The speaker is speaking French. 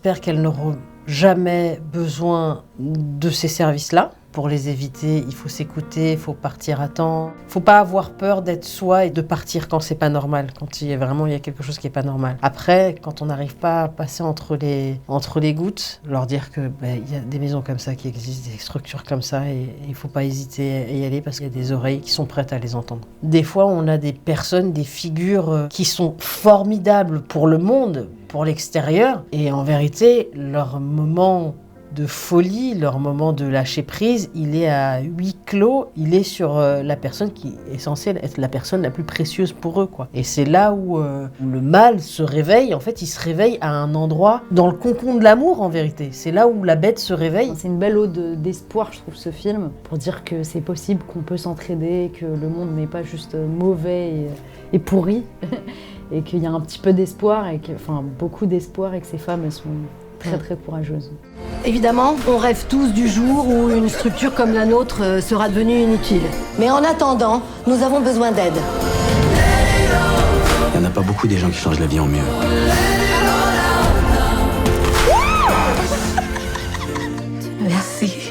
j'espère qu'elles n'auront jamais besoin de ces services-là. Pour les éviter, il faut s'écouter, il faut partir à temps. Il ne faut pas avoir peur d'être soi et de partir quand c'est pas normal, quand il y a quelque chose qui est pas normal. Après, quand on n'arrive pas à passer entre les gouttes, leur dire que il y a des maisons comme ça qui existent, des structures comme ça, et il ne faut pas hésiter à y aller parce qu'il y a des oreilles qui sont prêtes à les entendre. Des fois, on a des personnes, des figures qui sont formidables pour le monde, pour l'extérieur, et en vérité, leur moment de folie, leur moment de lâcher prise, il est à huis clos, il est sur la personne qui est censée être la personne la plus précieuse pour eux, quoi. Et c'est là où le mal se réveille, en fait, il se réveille à un endroit dans le cocon de l'amour, en vérité. C'est là où la bête se réveille. C'est une belle ode d'espoir, je trouve, ce film, pour dire que c'est possible, qu'on peut s'entraider, que le monde n'est pas juste mauvais et pourri, et qu'il y a un petit peu d'espoir, beaucoup d'espoir, et que ces femmes, elles sont très très courageuses. Évidemment, on rêve tous du jour où une structure comme la nôtre sera devenue inutile. Mais en attendant, nous avons besoin d'aide. Il n'y en a pas beaucoup des gens qui changent la vie en mieux. Merci.